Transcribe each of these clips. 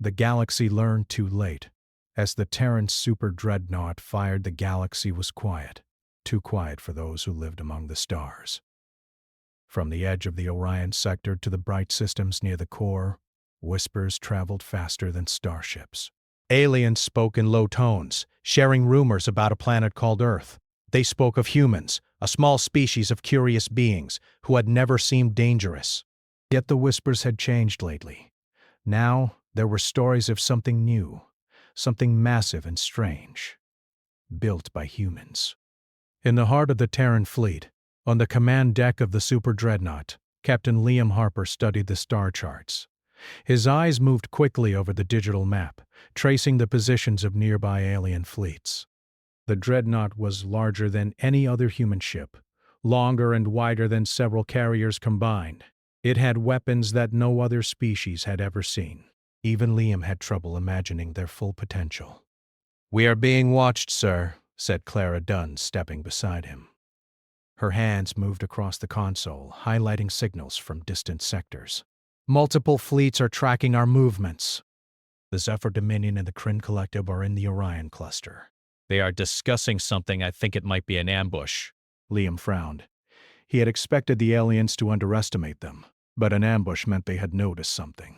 The galaxy learned too late. As the Terran super Dreadnought fired, the galaxy was quiet, too quiet for those who lived among the stars. From the edge of the Orion sector to the bright systems near the core, whispers traveled faster than starships. Aliens spoke in low tones, sharing rumors about a planet called Earth. They spoke of humans, a small species of curious beings who had never seemed dangerous. Yet the whispers had changed lately. Now there were stories of something new, something massive and strange, built by humans. In the heart of the Terran fleet, on the command deck of the Super Dreadnought, Captain Liam Harper studied the star charts. His eyes moved quickly over the digital map, tracing the positions of nearby alien fleets. The Dreadnought was larger than any other human ship, longer and wider than several carriers combined. It had weapons that no other species had ever seen. Even Liam had trouble imagining their full potential. "We are being watched, sir," said Clara Dunn, stepping beside him. Her hands moved across the console, highlighting signals from distant sectors. "Multiple fleets are tracking our movements. The Zephyr Dominion and the Kryn Collective are in the Orion cluster." "They are discussing something. I think it might be an ambush." Liam frowned. He had expected the aliens to underestimate them, but an ambush meant they had noticed something.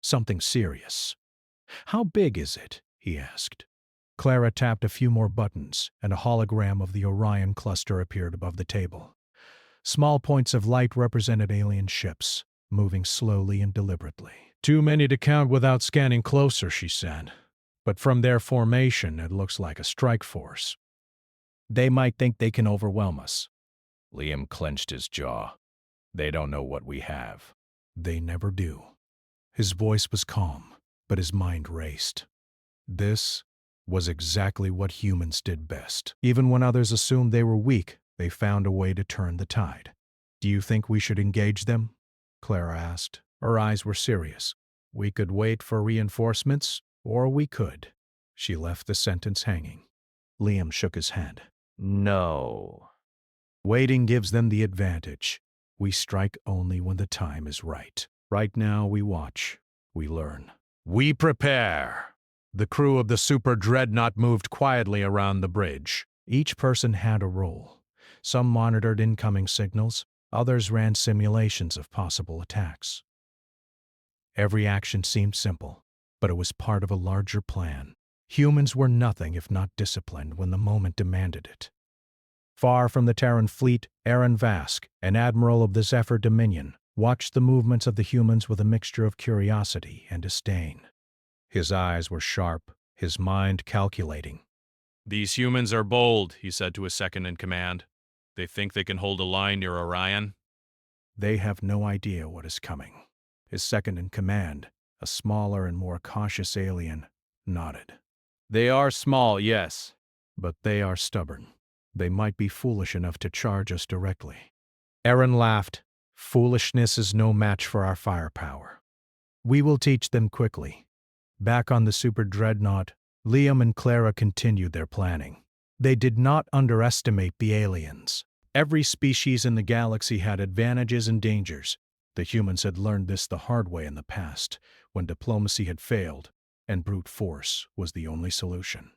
Something serious. "How big is it?" he asked. Clara tapped a few more buttons, and a hologram of the Orion cluster appeared above the table. Small points of light represented alien ships, moving slowly and deliberately. "Too many to count without scanning closer," she said. "But from their formation, it looks like a strike force. They might think they can overwhelm us." Liam clenched his jaw. "They don't know what we have." "They never do." His voice was calm, but his mind raced. This was exactly what humans did best. Even when others assumed they were weak, they found a way to turn the tide. "Do you think we should engage them?" Clara asked. Her eyes were serious. "We could wait for reinforcements, or we could." She left the sentence hanging. Liam shook his head. "No." "Waiting gives them the advantage. We strike only when the time is right. Right now we watch, we learn." "We prepare." The crew of the Super Dreadnought moved quietly around the bridge. Each person had a role. Some monitored incoming signals, others ran simulations of possible attacks. Every action seemed simple, but it was part of a larger plan. Humans were nothing if not disciplined when the moment demanded it. Far from the Terran fleet, Aaron Vask, an admiral of the Zephyr Dominion, watched the movements of the humans with a mixture of curiosity and disdain. His eyes were sharp, his mind calculating. "These humans are bold," he said to his second-in-command. "They think they can hold a line near Orion." "They have no idea what is coming." His second-in-command, a smaller and more cautious alien, nodded. "They are small, yes." "But they are stubborn. They might be foolish enough to charge us directly." Aaron laughed. "Foolishness is no match for our firepower. We will teach them quickly." Back on the Super Dreadnought, Liam and Clara continued their planning. They did not underestimate the aliens. Every species in the galaxy had advantages and dangers. The humans had learned this the hard way in the past, when diplomacy had failed and brute force was the only solution.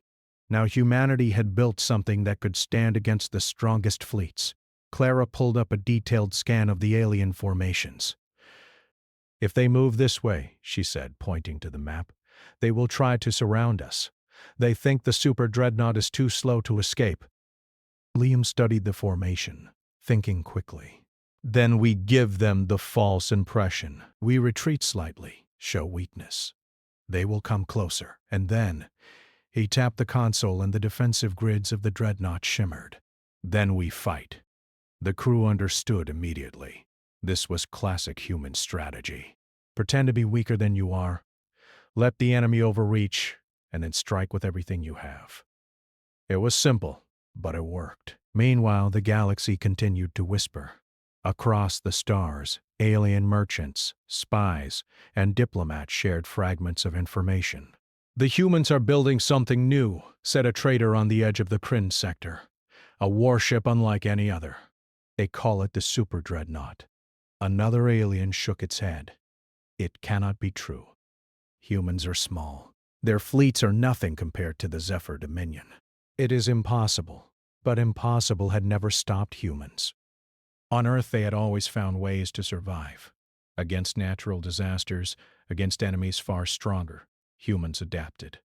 Now humanity had built something that could stand against the strongest fleets. Clara pulled up a detailed scan of the alien formations. "If they move this way," she said, pointing to the map, "they will try to surround us. They think the Super Dreadnought is too slow to escape." Liam studied the formation, thinking quickly. "Then we give them the false impression. We retreat slightly, show weakness. They will come closer, and then—" He tapped the console and the defensive grids of the Dreadnought shimmered. "Then we fight." The crew understood immediately. This was classic human strategy. Pretend to be weaker than you are. Let the enemy overreach, and then strike with everything you have. It was simple, but it worked. Meanwhile, the galaxy continued to whisper. Across the stars, alien merchants, spies, and diplomats shared fragments of information. "The humans are building something new," said a trader on the edge of the Kryn sector. "A warship unlike any other. They call it the Super Dreadnought." Another alien shook its head. "It cannot be true. Humans are small. Their fleets are nothing compared to the Zephyr Dominion. It is impossible, but impossible had never stopped humans. On Earth, they had always found ways to survive. Against natural disasters, against enemies far stronger, humans adapted.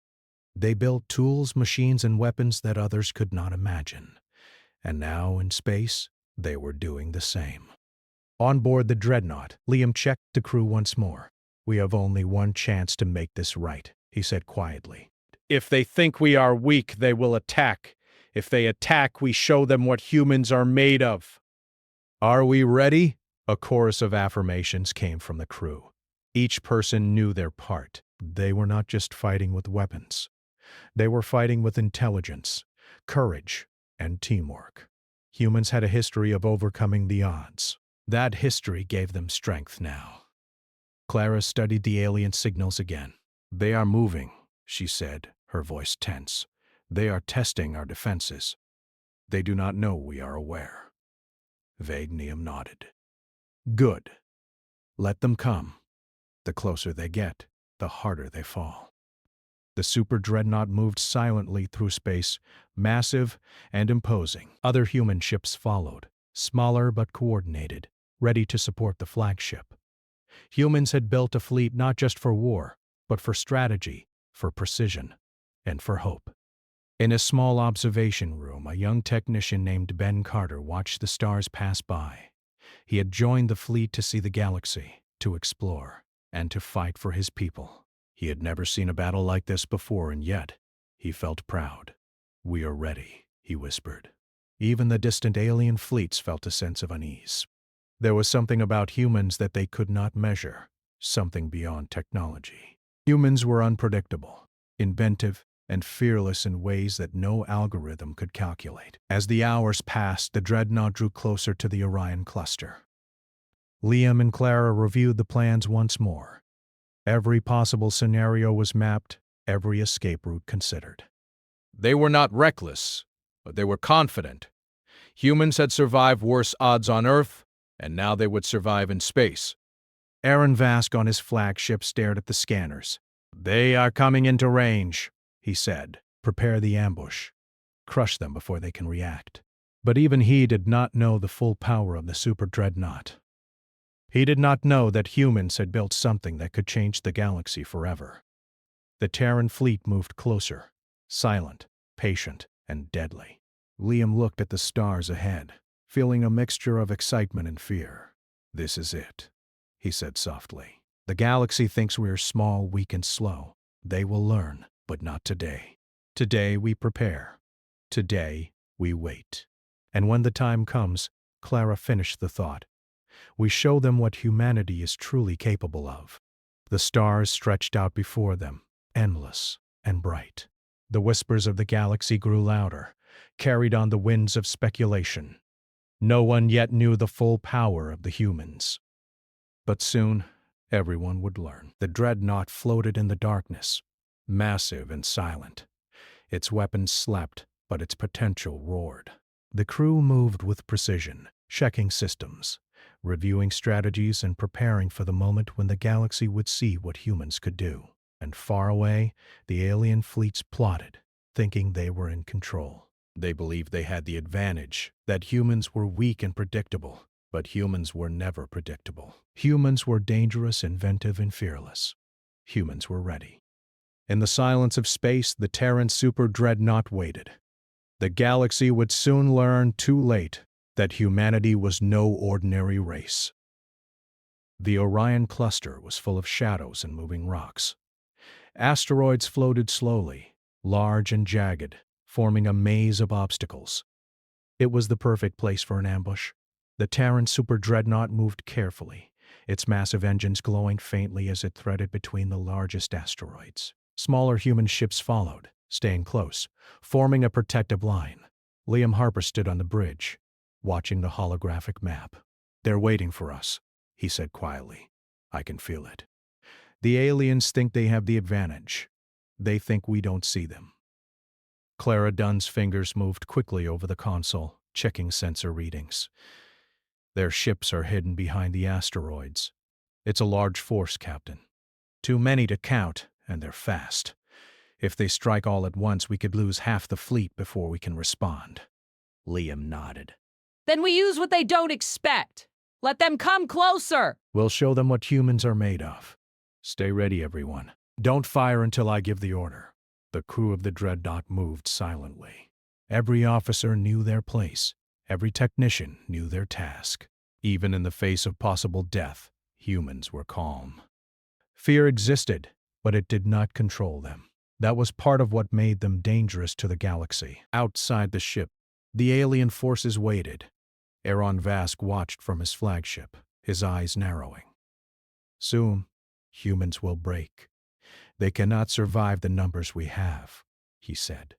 They built tools, machines, and weapons that others could not imagine. And now, in space, they were doing the same. On board the Dreadnought, Liam checked the crew once more. "We have only one chance to make this right," he said quietly. "If they think we are weak, they will attack. If they attack, we show them what humans are made of." "Are we ready?" A chorus of affirmations came from the crew. Each person knew their part. They were not just fighting with weapons. They were fighting with intelligence, courage, and teamwork. Humans had a history of overcoming the odds. That history gave them strength now. Clara studied the alien signals again. "They are moving," she said, her voice tense. "They are testing our defenses. They do not know we are aware." Liam nodded. "Good. Let them come. The closer they get, the harder they fall." The super dreadnought moved silently through space, massive and imposing. Other human ships followed, smaller but coordinated, ready to support the flagship. Humans had built a fleet not just for war, but for strategy, for precision, and for hope. In a small observation room, a young technician named Ben Carter watched the stars pass by. He had joined the fleet to see the galaxy, to explore, and to fight for his people. He had never seen a battle like this before, and yet he felt proud. "We are ready," he whispered. Even the distant alien fleets felt a sense of unease. There was something about humans that they could not measure, something beyond technology. Humans were unpredictable, inventive, and fearless in ways that no algorithm could calculate. As the hours passed, the Dreadnought drew closer to the Orion cluster. Liam and Clara reviewed the plans once more. Every possible scenario was mapped, every escape route considered. They were not reckless, but they were confident. Humans had survived worse odds on Earth, and now they would survive in space. Aaron Vask on his flagship stared at the scanners. "They are coming into range," he said. "Prepare the ambush. Crush them before they can react." But even he did not know the full power of the super dreadnought. He did not know that humans had built something that could change the galaxy forever. The Terran fleet moved closer, silent, patient, and deadly. Liam looked at the stars ahead, feeling a mixture of excitement and fear. "This is it," he said softly. "The galaxy thinks we are small, weak, and slow. They will learn, but not today. Today we prepare. Today we wait. And when the time comes," Clara finished the thought, "we show them what humanity is truly capable of." The stars stretched out before them, endless and bright. The whispers of the galaxy grew louder, carried on the winds of speculation. No one yet knew the full power of the humans. But soon, everyone would learn. The Dreadnought floated in the darkness, massive and silent. Its weapons slept, but its potential roared. The crew moved with precision, checking systems, reviewing strategies, and preparing for the moment when the galaxy would see what humans could do. And far away, the alien fleets plotted, thinking they were in control. They believed they had the advantage, that humans were weak and predictable. But humans were never predictable. Humans were dangerous, inventive, and fearless. Humans were ready. In the silence of space, the Terran super dreadnought waited. The galaxy would soon learn, too late, that humanity was no ordinary race. The Orion cluster was full of shadows and moving rocks. Asteroids floated slowly, large and jagged, forming a maze of obstacles. It was the perfect place for an ambush. The Terran super dreadnought moved carefully, its massive engines glowing faintly as it threaded between the largest asteroids. Smaller human ships followed, staying close, forming a protective line. Liam Harper stood on the bridge, watching the holographic map. "They're waiting for us," he said quietly. "I can feel it. The aliens think they have the advantage. They think we don't see them." Clara Dunn's fingers moved quickly over the console, checking sensor readings. "Their ships are hidden behind the asteroids. It's a large force, Captain. Too many to count, and they're fast. If they strike all at once, we could lose half the fleet before we can respond. Liam nodded. Then we use what they don't expect. Let them come closer. We'll show them what humans are made of. Stay ready, everyone. Don't fire until I give the order. The crew of the Dreadnought moved silently. Every officer knew their place. Every technician knew their task. Even in the face of possible death, humans were calm. Fear existed, but it did not control them. That was part of what made them dangerous to the galaxy. Outside the ship, the alien forces waited. Aaron Vask watched from his flagship, his eyes narrowing. Soon, humans will break. They cannot survive the numbers we have, he said.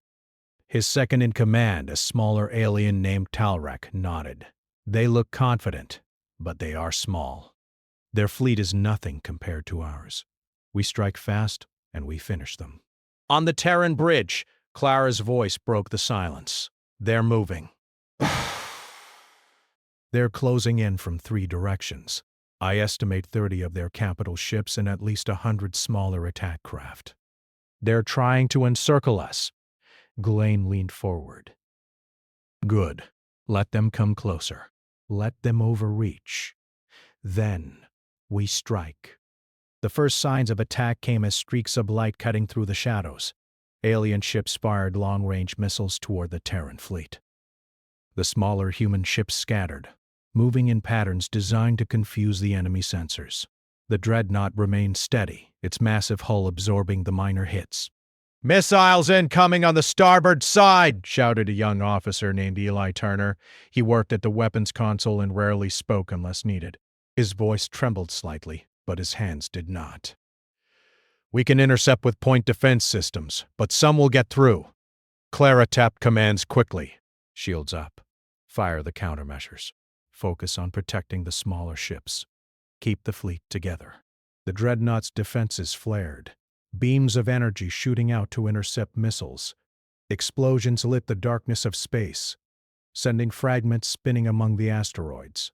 His second-in-command, a smaller alien named Talrek, nodded. They look confident, but they are small. Their fleet is nothing compared to ours. We strike fast, and we finish them. On the Terran bridge, Clara's voice broke the silence. They're moving. They're closing in from 3 directions. I estimate 30 of their capital ships and at least 100 smaller attack craft. They're trying to encircle us. Ghislaine leaned forward. Good. Let them come closer. Let them overreach. Then we strike. The first signs of attack came as streaks of light cutting through the shadows. Alien ships fired long-range missiles toward the Terran fleet. The smaller human ships scattered, moving in patterns designed to confuse the enemy sensors. The Dreadnought remained steady, its massive hull absorbing the minor hits. "Missiles incoming on the starboard side!" shouted a young officer named Eli Turner. He worked at the weapons console and rarely spoke unless needed. His voice trembled slightly, but his hands did not. "We can intercept with point defense systems, but some will get through." Clara tapped commands quickly. "Shields up. Fire the countermeasures. Focus on protecting the smaller ships. Keep the fleet together." The Dreadnought's defenses flared, beams of energy shooting out to intercept missiles. Explosions lit the darkness of space, sending fragments spinning among the asteroids.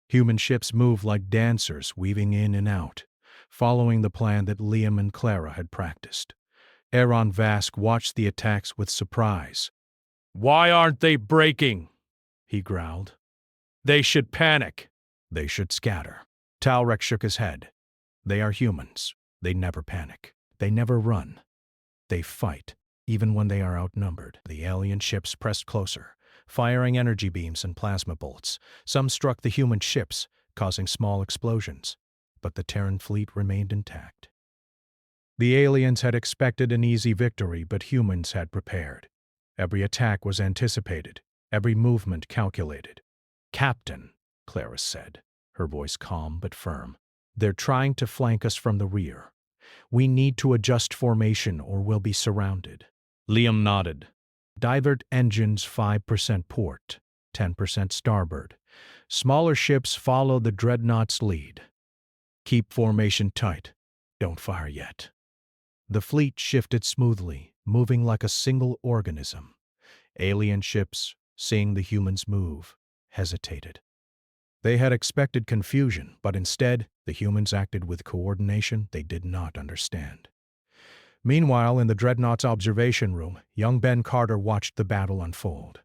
Human ships moved like dancers, weaving in and out, following the plan that Liam and Clara had practiced. Aaron Vask watched the attacks with surprise. "Why aren't they breaking?" he growled. "They should panic. They should scatter." Talrek shook his head. "They are humans. They never panic. They never run. They fight, even when they are outnumbered." The alien ships pressed closer, firing energy beams and plasma bolts. Some struck the human ships, causing small explosions, but the Terran fleet remained intact. The aliens had expected an easy victory, but humans had prepared. Every attack was anticipated, every movement calculated. "Captain," Clara said, her voice calm but firm, "they're trying to flank us from the rear. We need to adjust formation or we'll be surrounded." Liam nodded. "Divert engines 5% port, 10% starboard. Smaller ships follow the Dreadnought's lead. Keep formation tight. Don't fire yet." The fleet shifted smoothly, moving like a single organism. Alien ships, seeing the humans move, hesitated. They had expected confusion, but instead, the humans acted with coordination they did not understand. Meanwhile, in the Dreadnought's observation room, young Ben Carter watched the battle unfold.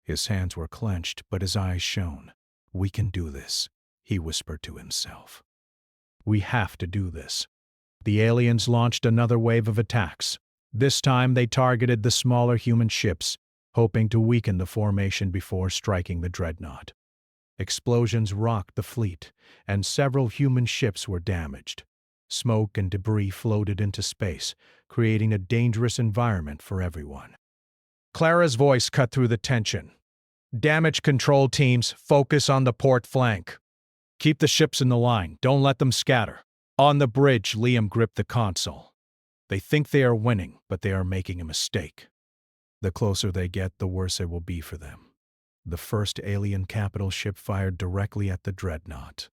His hands were clenched, but his eyes shone. "We can do this," he whispered to himself. "We have to do this." The aliens launched another wave of attacks. This time they targeted the smaller human ships, hoping to weaken the formation before striking the Dreadnought. Explosions rocked the fleet, and several human ships were damaged. Smoke and debris floated into space, creating a dangerous environment for everyone. Clara's voice cut through the tension. "Damage control teams, focus on the port flank. Keep the ships in the line, don't let them scatter." On the bridge, Liam gripped the console. They think they are winning, but they are making a mistake. The closer they get, the worse it will be for them. The first alien capital ship fired directly at the Dreadnought.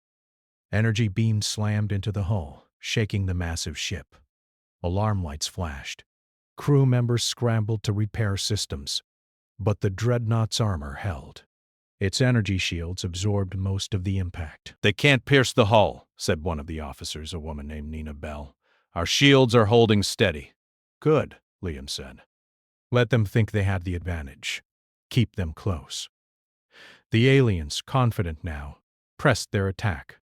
Energy beams slammed into the hull, shaking the massive ship. Alarm lights flashed. Crew members scrambled to repair systems, but the Dreadnought's armor held. Its energy shields absorbed most of the impact. "They can't pierce the hull," said one of the officers, a woman named Nina Bell. Our shields are holding steady. Good, Liam said. Let them think they had the advantage. Keep them close. The aliens, confident now, pressed their attack.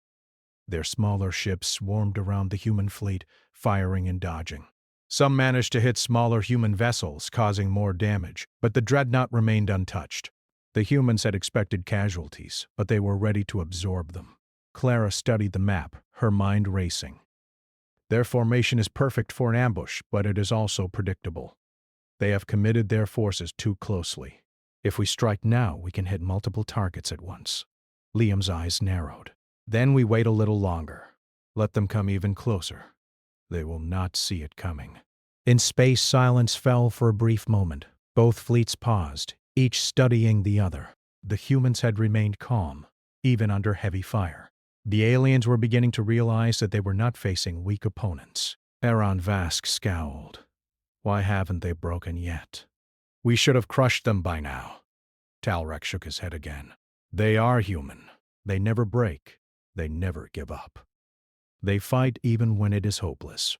Their smaller ships swarmed around the human fleet, firing and dodging. Some managed to hit smaller human vessels, causing more damage, but the Dreadnought remained untouched. The humans had expected casualties, but they were ready to absorb them. Clara studied the map, her mind racing. Their formation is perfect for an ambush, but it is also predictable. They have committed their forces too closely. If we strike now, we can hit multiple targets at once. Liam's eyes narrowed. Then we wait a little longer. Let them come even closer. They will not see it coming. In space, silence fell for a brief moment. Both fleets paused, each studying the other. The humans had remained calm, even under heavy fire. The aliens were beginning to realize that they were not facing weak opponents. Aaron Vask scowled. Why haven't they broken yet? We should have crushed them by now. Talrek shook his head again. They are human. They never break. They never give up. They fight even when it is hopeless.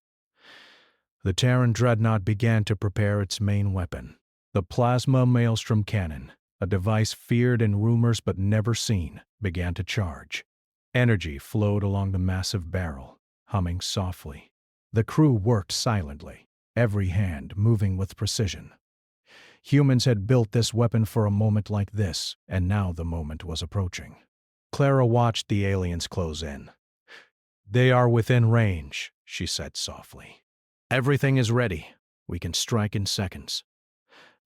The Terran Dreadnought began to prepare its main weapon, the plasma maelstrom cannon, a device feared in rumors but never seen, began to charge. Energy flowed along the massive barrel, humming softly. The crew worked silently, every hand moving with precision. Humans had built this weapon for a moment like this, and now the moment was approaching. Clara watched the aliens close in. They are within range, she said softly. Everything is ready. We can strike in seconds.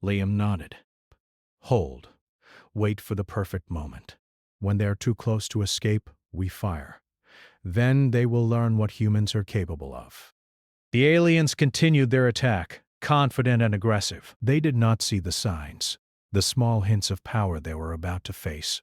Liam nodded. Hold. Wait for the perfect moment. When they are too close to escape, we fire. Then they will learn what humans are capable of. The aliens continued their attack, confident and aggressive. They did not see the signs, the small hints of power they were about to face.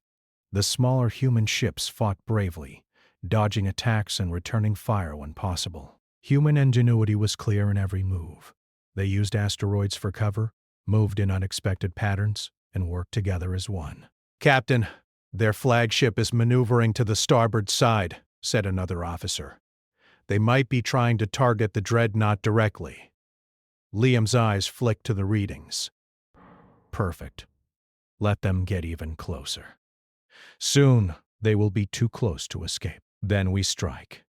The smaller human ships fought bravely, dodging attacks and returning fire when possible. Human ingenuity was clear in every move. They used asteroids for cover, moved in unexpected patterns, and worked together as one. Captain, their flagship is maneuvering to the starboard side, said another officer. They might be trying to target the Dreadnought directly. Liam's eyes flicked to the readings. Perfect. Let them get even closer. Soon, they will be too close to escape. Then we strike.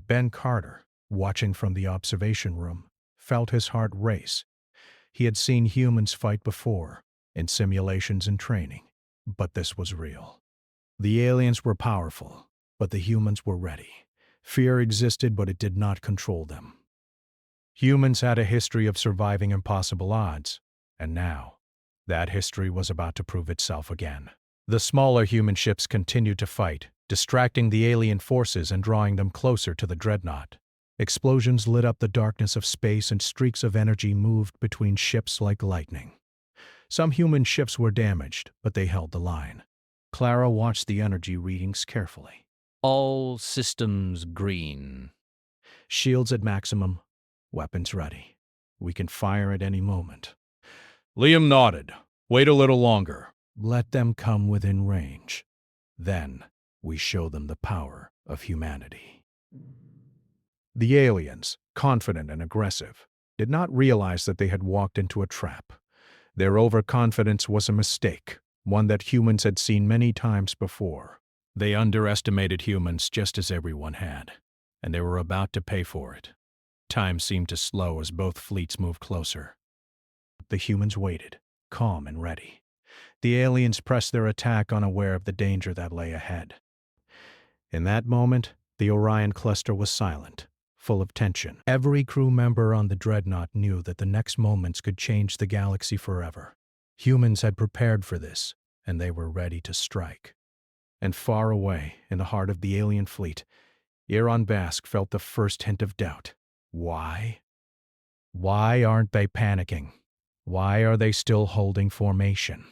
Ben Carter, watching from the observation room, felt his heart race. He had seen humans fight before, in simulations and training, but this was real. The aliens were powerful, but the humans were ready. Fear existed, but it did not control them. Humans had a history of surviving impossible odds, and now, that history was about to prove itself again. The smaller human ships continued to fight, distracting the alien forces and drawing them closer to the Dreadnought. Explosions lit up the darkness of space and streaks of energy moved between ships like lightning. Some human ships were damaged, but they held the line. Clara watched the energy readings carefully. All systems green. Shields at maximum, weapons ready. We can fire at any moment. Liam nodded. Wait a little longer. Let them come within range. Then we show them the power of humanity. The aliens, confident and aggressive, did not realize that they had walked into a trap. Their overconfidence was a mistake, one that humans had seen many times before. They underestimated humans just as everyone had, and they were about to pay for it. Time seemed to slow as both fleets moved closer. The humans waited, calm and ready. The aliens pressed their attack unaware of the danger that lay ahead. In that moment, the Orion cluster was silent, full of tension. Every crew member on the Dreadnought knew that the next moments could change the galaxy forever. Humans had prepared for this, and they were ready to strike. And far away, in the heart of the alien fleet, Iran Bask felt the first hint of doubt. Why? Why aren't they panicking? Why are they still holding formation?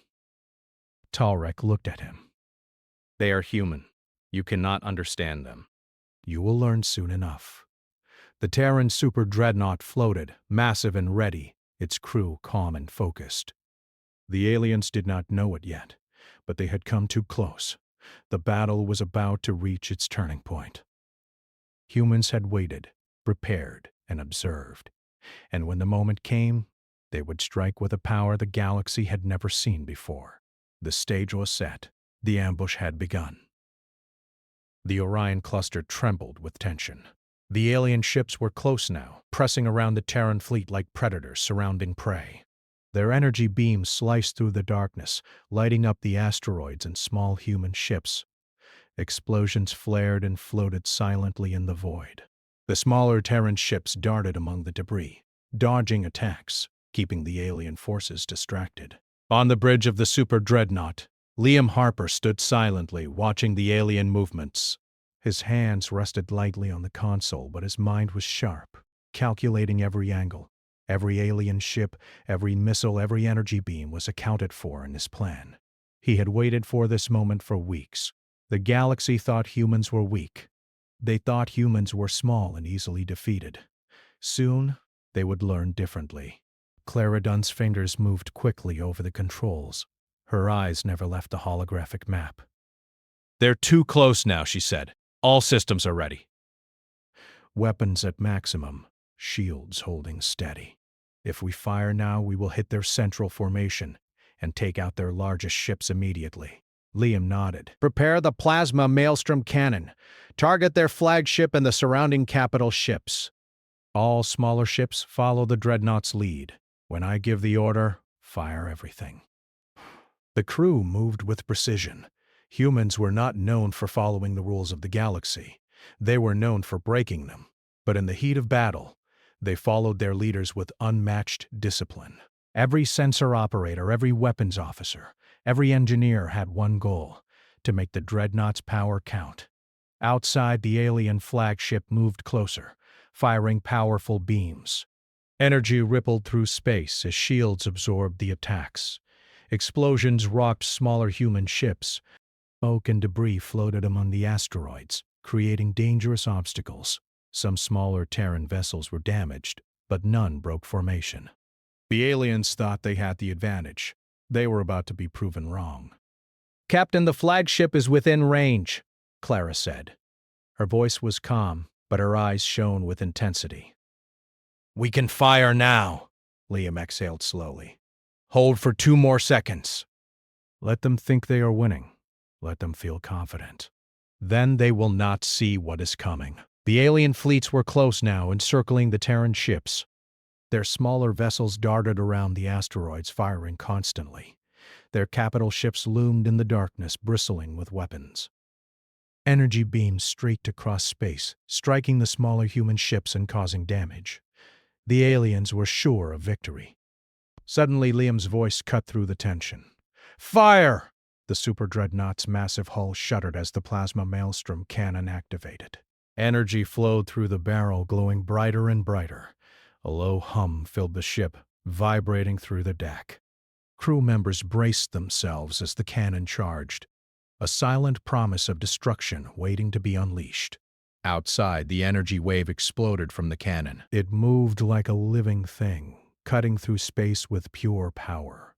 Talrek looked at him. They are human. You cannot understand them. You will learn soon enough. The Terran super dreadnought floated, massive and ready, its crew calm and focused. The aliens did not know it yet, but they had come too close. The battle was about to reach its turning point. Humans had waited, prepared, and observed. And when the moment came, they would strike with a power the galaxy had never seen before. The stage was set. The ambush had begun. The Orion cluster trembled with tension. The alien ships were close now, pressing around the Terran fleet like predators surrounding prey. Their energy beams sliced through the darkness, lighting up the asteroids and small human ships. Explosions flared and floated silently in the void. The smaller Terran ships darted among the debris, dodging attacks, keeping the alien forces distracted. On the bridge of the Super Dreadnought, Liam Harper stood silently, watching the alien movements. His hands rested lightly on the console, but his mind was sharp, calculating every angle. Every alien ship, every missile, every energy beam was accounted for in his plan. He had waited for this moment for weeks. The galaxy thought humans were weak. They thought humans were small and easily defeated. Soon, they would learn differently. Clara Dunn's fingers moved quickly over the controls. Her eyes never left the holographic map. "They're too close now," she said. "All systems are ready." Weapons at maximum, shields holding steady. If we fire now, we will hit their central formation and take out their largest ships immediately. Liam nodded. "Prepare the plasma maelstrom cannon. Target their flagship and the surrounding capital ships. All smaller ships follow the Dreadnought's lead. When I give the order, fire everything." The crew moved with precision. Humans were not known for following the rules of the galaxy. They were known for breaking them. But in the heat of battle, they followed their leaders with unmatched discipline. Every sensor operator, every weapons officer, every engineer had one goal: to make the Dreadnought's power count. Outside, the alien flagship moved closer, firing powerful beams. Energy rippled through space as shields absorbed the attacks. Explosions rocked smaller human ships. Smoke and debris floated among the asteroids, creating dangerous obstacles. Some smaller Terran vessels were damaged, but none broke formation. The aliens thought they had the advantage. They were about to be proven wrong. "Captain, the flagship is within range," Clara said. Her voice was calm, but her eyes shone with intensity. "We can fire now," Liam exhaled slowly. "Hold for 2 more seconds. Let them think they are winning. Let them feel confident. Then they will not see what is coming." The alien fleets were close now, encircling the Terran ships. Their smaller vessels darted around the asteroids, firing constantly. Their capital ships loomed in the darkness, bristling with weapons. Energy beams streaked across space, striking the smaller human ships and causing damage. The aliens were sure of victory. Suddenly, Liam's voice cut through the tension. "Fire!" The Super Dreadnought's massive hull shuddered as the plasma maelstrom cannon activated. Energy flowed through the barrel, glowing brighter and brighter. A low hum filled the ship, vibrating through the deck. Crew members braced themselves as the cannon charged, a silent promise of destruction waiting to be unleashed. Outside, the energy wave exploded from the cannon. It moved like a living thing, cutting through space with pure power.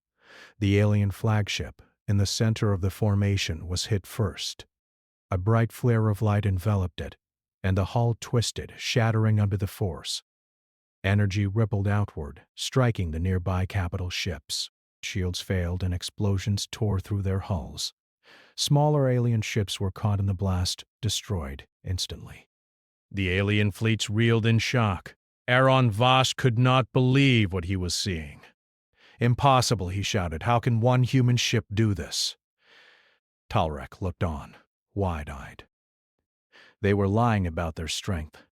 The alien flagship, in the center of the formation, was hit first. A bright flare of light enveloped it, and the hull twisted, shattering under the force. Energy rippled outward, striking the nearby capital ships. Shields failed and explosions tore through their hulls. Smaller alien ships were caught in the blast, destroyed instantly. The alien fleets reeled in shock. Aaron Voss could not believe what he was seeing. "Impossible," he shouted. "How can one human ship do this?" Talrek looked on, wide-eyed. They were lying about their strength.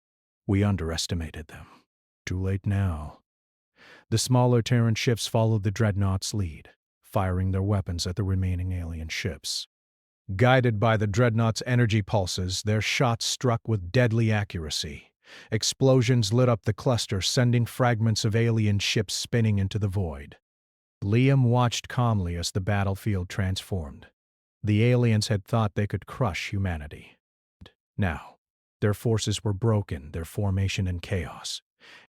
We underestimated them. Too late now. The smaller Terran ships followed the Dreadnought's lead, firing their weapons at the remaining alien ships. Guided by the Dreadnought's energy pulses, their shots struck with deadly accuracy. Explosions lit up the cluster, sending fragments of alien ships spinning into the void. Liam watched calmly as the battlefield transformed. The aliens had thought they could crush humanity. Now, their forces were broken, their formation in chaos.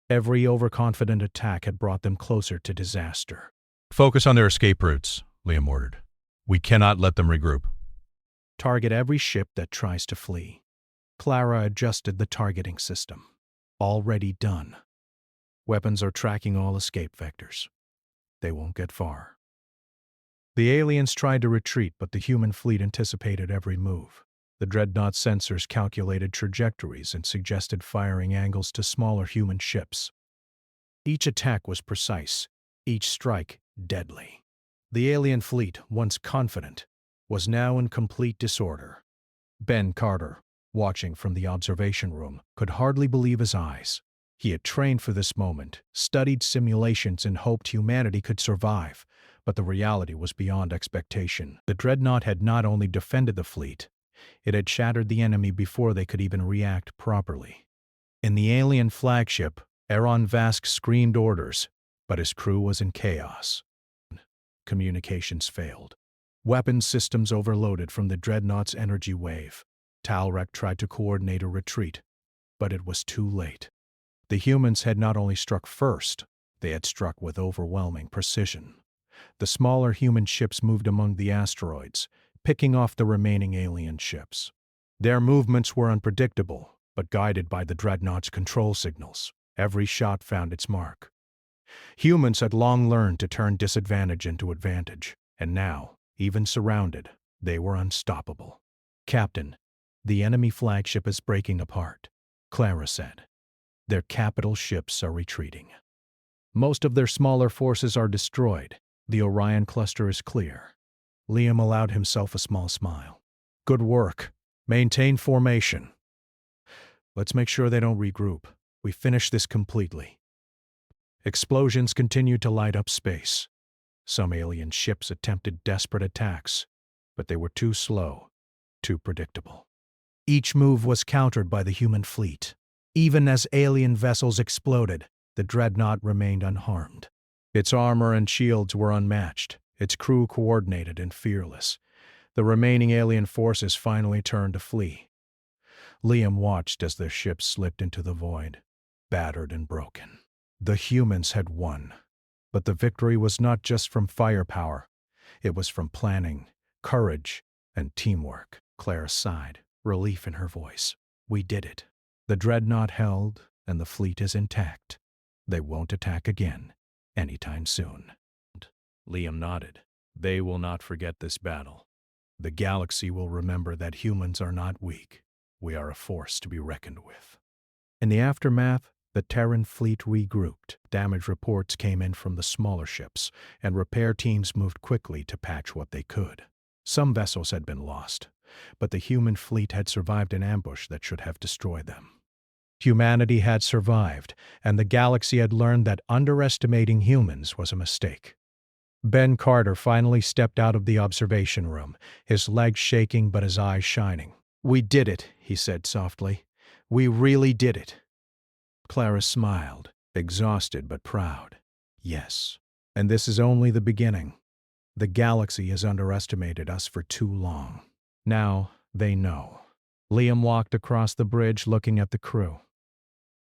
Every overconfident attack had brought them closer to disaster. "Focus on their escape routes," Liam ordered. "We cannot let them regroup." Target every ship that tries to flee. Clara adjusted the targeting system. Already done. Weapons are tracking all escape vectors. They won't get far. The aliens tried to retreat, but the human fleet anticipated every move. The Dreadnought sensors calculated trajectories and suggested firing angles to smaller human ships. Each attack was precise, each strike deadly. The alien fleet, once confident, was now in complete disorder. Ben Carter, watching from the observation room, could hardly believe his eyes. He had trained for this moment, studied simulations, and hoped humanity could survive, but the reality was beyond expectation. The Dreadnought had not only defended the fleet, it had shattered the enemy before they could even react properly. In the alien flagship, Aaron Vask screamed orders, but his crew was in chaos. Communications failed. Weapons systems overloaded from the Dreadnought's energy wave. Talrek tried to coordinate a retreat, but it was too late. The humans had not only struck first, they had struck with overwhelming precision. The smaller human ships moved among the asteroids, picking off the remaining alien ships. Their movements were unpredictable, but guided by the Dreadnought's control signals. Every shot found its mark. Humans had long learned to turn disadvantage into advantage, and now, even surrounded, they were unstoppable. "Captain, the enemy flagship is breaking apart," Clara said. "Their capital ships are retreating. Most of their smaller forces are destroyed. The Orion cluster is clear." Liam allowed himself a small smile. "Good work. Maintain formation. Let's make sure they don't regroup. We finish this completely." Explosions continued to light up space. Some alien ships attempted desperate attacks, but they were too slow, too predictable. Each move was countered by the human fleet. Even as alien vessels exploded, the Dreadnought remained unharmed. Its armor and shields were unmatched, its crew coordinated and fearless. The remaining alien forces finally turned to flee. Liam watched as their ships slipped into the void, battered and broken. The humans had won, but the victory was not just from firepower. It was from planning, courage, and teamwork. Clara sighed, relief in her voice. "We did it. The Dreadnought held, and the fleet is intact. They won't attack again, anytime soon." Liam nodded. "They will not forget this battle. The galaxy will remember that humans are not weak. We are a force to be reckoned with." In the aftermath, the Terran fleet regrouped. Damage reports came in from the smaller ships, and repair teams moved quickly to patch what they could. Some vessels had been lost, but the human fleet had survived an ambush that should have destroyed them. Humanity had survived, and the galaxy had learned that underestimating humans was a mistake. Ben Carter finally stepped out of the observation room, his legs shaking but his eyes shining. "We did it," he said softly. "We really did it." Clara smiled, exhausted but proud. "Yes, and this is only the beginning. The galaxy has underestimated us for too long. Now they know." Liam walked across the bridge looking at the crew.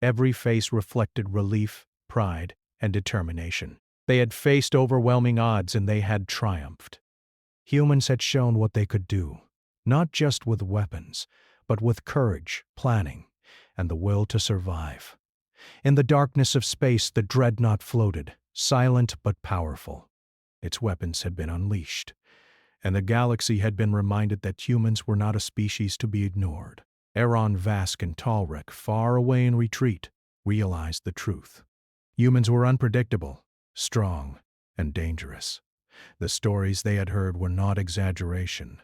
Every face reflected relief, pride, and determination. They had faced overwhelming odds and they had triumphed. Humans had shown what they could do, not just with weapons, but with courage, planning, and the will to survive. In the darkness of space, the Dreadnought floated, silent but powerful. Its weapons had been unleashed, and the galaxy had been reminded that humans were not a species to be ignored. Aaron Vask and Talrek, far away in retreat, realized the truth. Humans were unpredictable, strong, and dangerous. The stories they had heard were not exaggeration.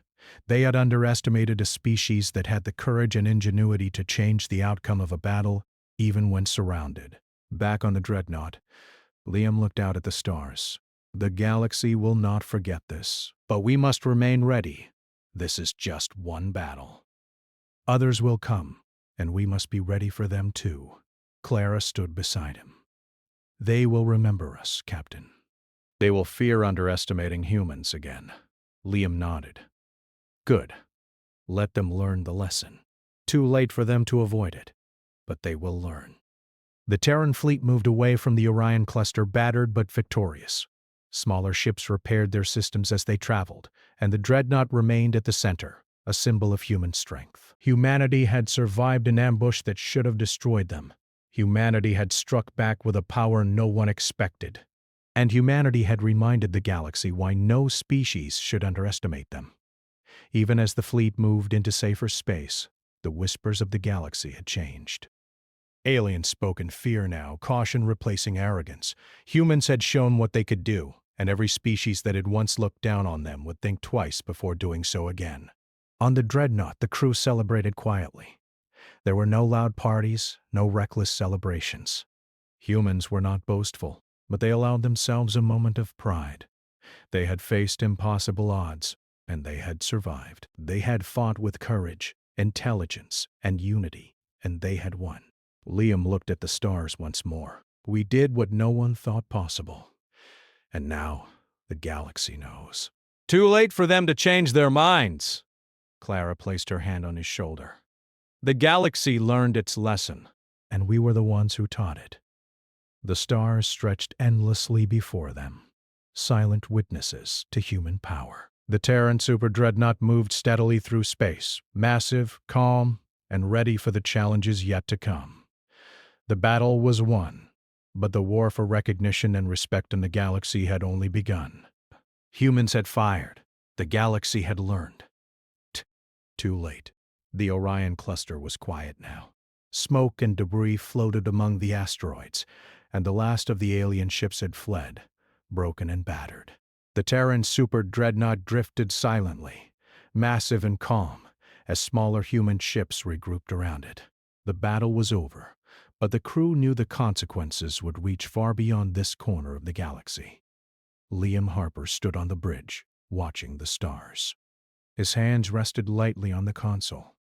They had underestimated a species that had the courage and ingenuity to change the outcome of a battle, even when surrounded. Back on the Dreadnought, Liam looked out at the stars. "The galaxy will not forget this, but we must remain ready. This is just one battle. Others will come, and we must be ready for them too." Clara stood beside him. "They will remember us, Captain." "They will fear underestimating humans again." Liam nodded. "Good. Let them learn the lesson. Too late for them to avoid it, but they will learn." The Terran fleet moved away from the Orion cluster, battered but victorious. Smaller ships repaired their systems as they traveled, and the Dreadnought remained at the center, a symbol of human strength. Humanity had survived an ambush that should have destroyed them, Humanity had struck back with a power no one expected, and humanity had reminded the galaxy why no species should underestimate them. Even as the fleet moved into safer space, the whispers of the galaxy had changed. Aliens spoke in fear now, caution replacing arrogance. Humans had shown what they could do, and every species that had once looked down on them would think twice before doing so again. On the Dreadnought, the crew celebrated quietly. There were no loud parties, no reckless celebrations. Humans were not boastful, but they allowed themselves a moment of pride. They had faced impossible odds, and they had survived. They had fought with courage, intelligence, and unity, and they had won. Liam looked at the stars once more. We did what no one thought possible. And now, the galaxy knows. Too late for them to change their minds. Clara placed her hand on his shoulder. The galaxy learned its lesson, and we were the ones who taught it. The stars stretched endlessly before them, silent witnesses to human power. The Terran super dreadnought moved steadily through space, massive, calm, and ready for the challenges yet to come. The battle was won, but the war for recognition and respect in the galaxy had only begun. Humans had fired. The galaxy had learned. Too late. The Orion cluster was quiet now. Smoke and debris floated among the asteroids, and the last of the alien ships had fled, broken and battered. The Terran super dreadnought drifted silently, massive and calm, as smaller human ships regrouped around it. The battle was over, but the crew knew the consequences would reach far beyond this corner of the galaxy. Liam Harper stood on the bridge, watching the stars. His hands rested lightly on the console,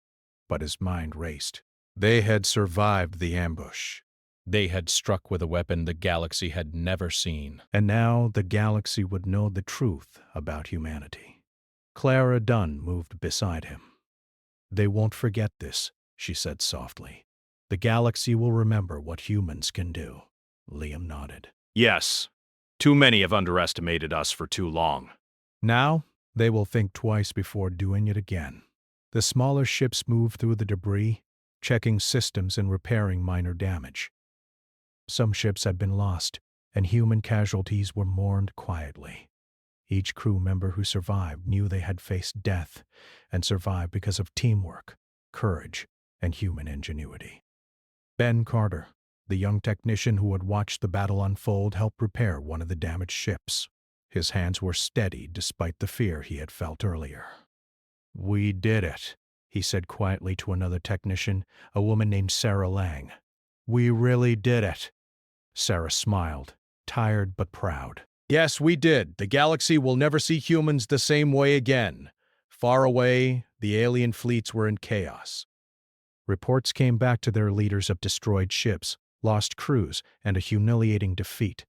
but his mind raced. They had survived the ambush. They had struck with a weapon the galaxy had never seen. And now the galaxy would know the truth about humanity. Clara Dunn moved beside him. They won't forget this, she said softly. The galaxy will remember what humans can do. Liam nodded. Yes. Too many have underestimated us for too long. Now, they will think twice before doing it again. The smaller ships moved through the debris, checking systems and repairing minor damage. Some ships had been lost, and human casualties were mourned quietly. Each crew member who survived knew they had faced death, and survived because of teamwork, courage, and human ingenuity. Ben Carter, the young technician who had watched the battle unfold, helped repair one of the damaged ships. His hands were steady despite the fear he had felt earlier. "We did it," he said quietly to another technician, a woman named Sarah Lang. "We really did it." Sarah smiled, tired but proud. "Yes, we did. The galaxy will never see humans the same way again." Far away, the alien fleets were in chaos. Reports came back to their leaders of destroyed ships, lost crews, and a humiliating defeat.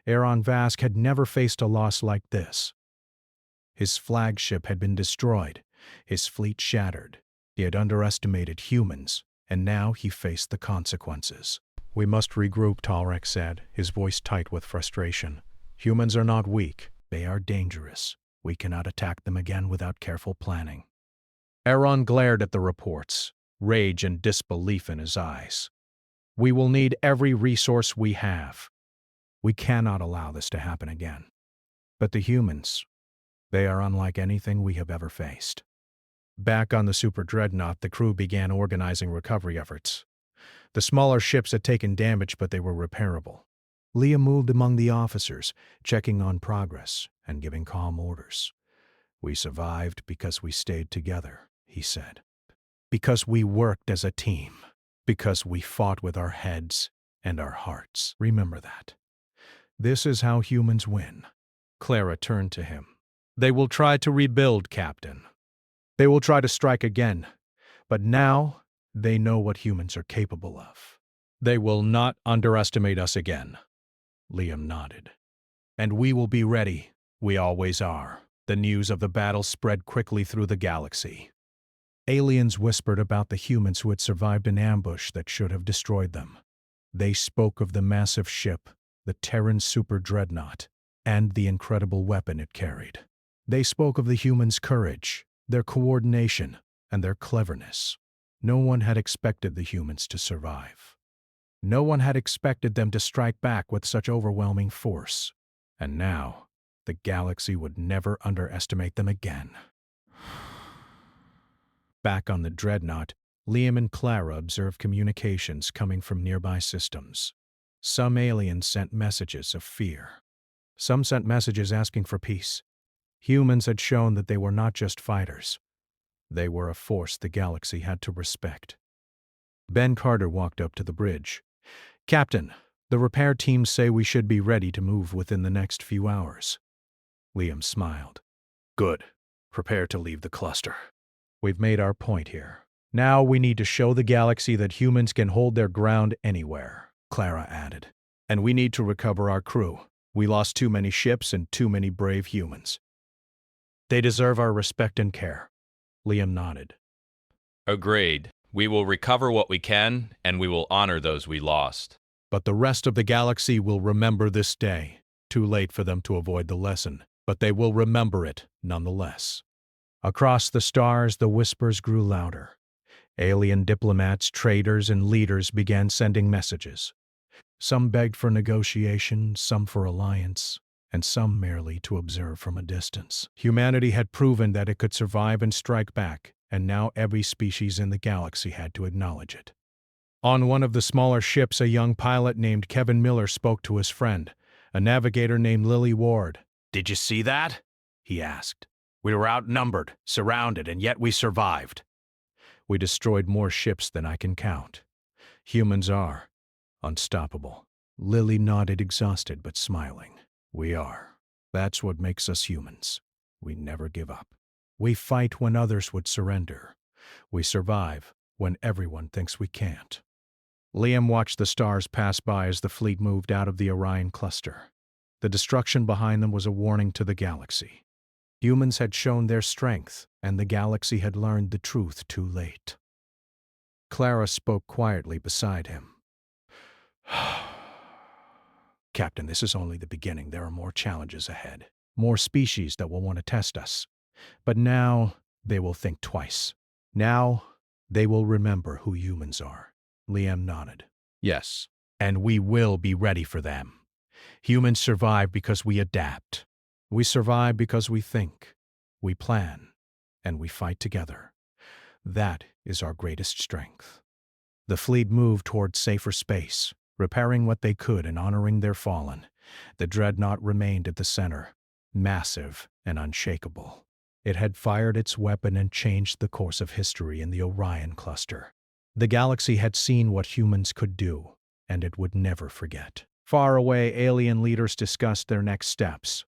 Aaron Vask had never faced a loss like this. His flagship had been destroyed, his fleet shattered. He had underestimated humans, and now he faced the consequences. "We must regroup," Talrek said, his voice tight with frustration. "Humans are not weak. They are dangerous. We cannot attack them again without careful planning." Aaron glared at the reports, rage and disbelief in his eyes. "We will need every resource we have. We cannot allow this to happen again." But the humans, they are unlike anything we have ever faced. Back on the Super Dreadnought, the crew began organizing recovery efforts. The smaller ships had taken damage, but they were repairable. Liam moved among the officers, checking on progress and giving calm orders. "We survived because we stayed together," he said. "Because we worked as a team. Because we fought with our heads and our hearts. Remember that. This is how humans win." Clara turned to him. "They will try to rebuild, Captain. They will try to strike again. But now, they know what humans are capable of. They will not underestimate us again." Liam nodded. "And we will be ready. We always are." The news of the battle spread quickly through the galaxy. Aliens whispered about the humans who had survived an ambush that should have destroyed them. They spoke of the massive ship, the Terran super dreadnought, and the incredible weapon it carried. They spoke of the humans' courage, their coordination, and their cleverness. No one had expected the humans to survive. No one had expected them to strike back with such overwhelming force. And now, the galaxy would never underestimate them again. Back on the Dreadnought, Liam and Clara observed communications coming from nearby systems. Some aliens sent messages of fear. Some sent messages asking for peace. Humans had shown that they were not just fighters. They were a force the galaxy had to respect. Ben Carter walked up to the bridge. "Captain, the repair teams say we should be ready to move within the next few hours." Liam smiled. "Good. Prepare to leave the cluster. We've made our point here. Now we need to show the galaxy that humans can hold their ground anywhere," Clara added. "And we need to recover our crew. We lost too many ships and too many brave humans. They deserve our respect and care." Liam nodded. Agreed. We will recover what we can, and we will honor those we lost. "But the rest of the galaxy will remember this day. Too late for them to avoid the lesson, but they will remember it nonetheless." Across the stars, the whispers grew louder. Alien diplomats, traders, and leaders began sending messages. Some begged for negotiation, some for alliance, and some merely to observe from a distance. Humanity had proven that it could survive and strike back, and now every species in the galaxy had to acknowledge it. On one of the smaller ships, a young pilot named Kevin Miller spoke to his friend, a navigator named Lily Ward. "Did you see that?" he asked. "We were outnumbered, surrounded, and yet we survived. We destroyed more ships than I can count. Humans are unstoppable." Lily nodded, exhausted but smiling. "We are. That's what makes us humans. We never give up. We fight when others would surrender. We survive when everyone thinks we can't." Liam watched the stars pass by as the fleet moved out of the Orion cluster. The destruction behind them was a warning to the galaxy. Humans had shown their strength, and the galaxy had learned the truth too late. Clara spoke quietly beside him. "Captain, this is only the beginning. There are more challenges ahead. More species that will want to test us. But now they will think twice. Now they will remember who humans are." Liam nodded. "Yes, and we will be ready for them. Humans survive because we adapt. We survive because we think, we plan, and we fight together. That is our greatest strength." The fleet moved toward safer space, repairing what they could and honoring their fallen. The Dreadnought remained at the center, massive and unshakable. It had fired its weapon and changed the course of history in the Orion cluster. The galaxy had seen what humans could do, and it would never forget. Far away, alien leaders discussed their next steps.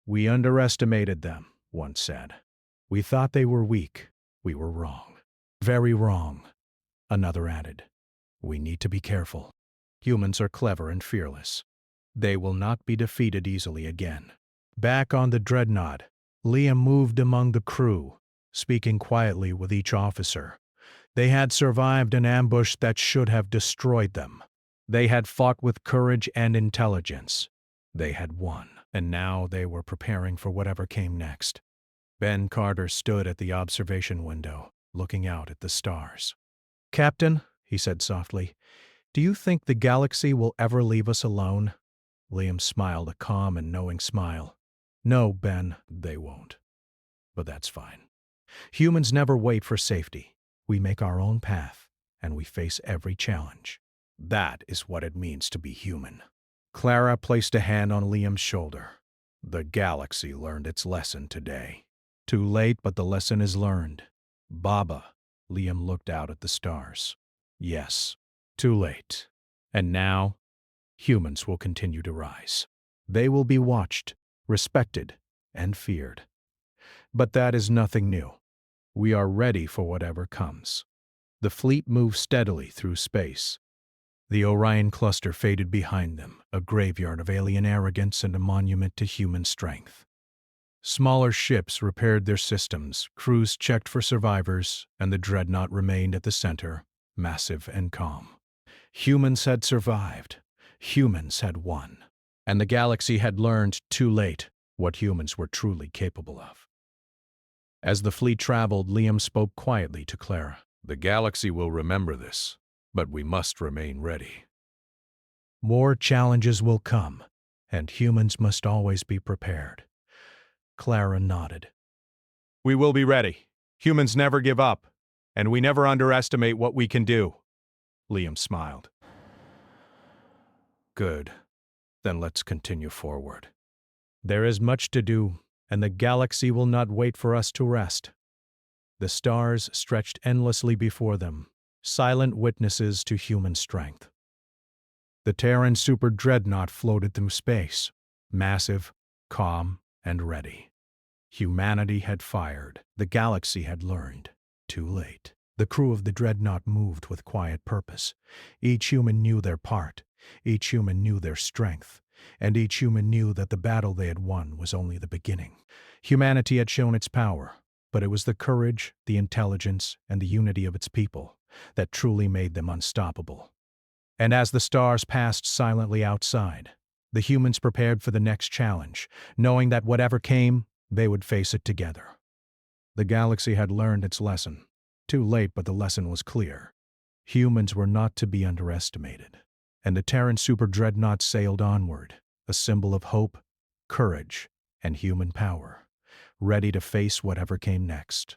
"We underestimated them," one said. "We thought they were weak. We were wrong. Very wrong," another added. "We need to be careful. Humans are clever and fearless. They will not be defeated easily again." Back on the Dreadnought, Liam moved among the crew, speaking quietly with each officer. They had survived an ambush that should have destroyed them. They had fought with courage and intelligence. They had won, and now they were preparing for whatever came next. Ben Carter stood at the observation window, looking out at the stars. "Captain," he said softly, "do you think the galaxy will ever leave us alone?" Liam smiled, a calm and knowing smile. "No, Ben, they won't. But that's fine. Humans never wait for safety. We make our own path, and we face every challenge. That is what it means to be human." Clara placed a hand on Liam's shoulder. "The galaxy learned its lesson today. Too late, but the lesson is learned. Baba," Liam looked out at the stars. "Yes, too late. And now, humans will continue to rise. They will be watched, respected, and feared. But that is nothing new. We are ready for whatever comes." The fleet moved steadily through space. The Orion cluster faded behind them, a graveyard of alien arrogance and a monument to human strength. Smaller ships repaired their systems, crews checked for survivors, and the Dreadnought remained at the center, massive and calm. Humans had survived. Humans had won. And the galaxy had learned, too late, what humans were truly capable of. As the fleet traveled, Liam spoke quietly to Clara. "The galaxy will remember this, but we must remain ready. More challenges will come, and humans must always be prepared. Clara nodded. We will be ready. Humans never give up, and we never underestimate what we can do. Liam smiled. Good. Then let's continue forward. There is much to do, and the galaxy will not wait for us to rest. The stars stretched endlessly before them, silent witnesses to human strength. The Terran super Dreadnought floated through space, massive, calm, and ready. Humanity had fired, the galaxy had learned. Too late. The crew of the Dreadnought moved with quiet purpose. Each human knew their part, each human knew their strength, and each human knew that the battle they had won was only the beginning. Humanity had shown its power, but it was the courage, the intelligence, and the unity of its people that truly made them unstoppable. And as the stars passed silently outside, the humans prepared for the next challenge, knowing that whatever came, they would face it together. The galaxy had learned its lesson. Too late, but the lesson was clear. Humans were not to be underestimated, and the Terran super Dreadnought sailed onward, a symbol of hope, courage, and human power, ready to face whatever came next.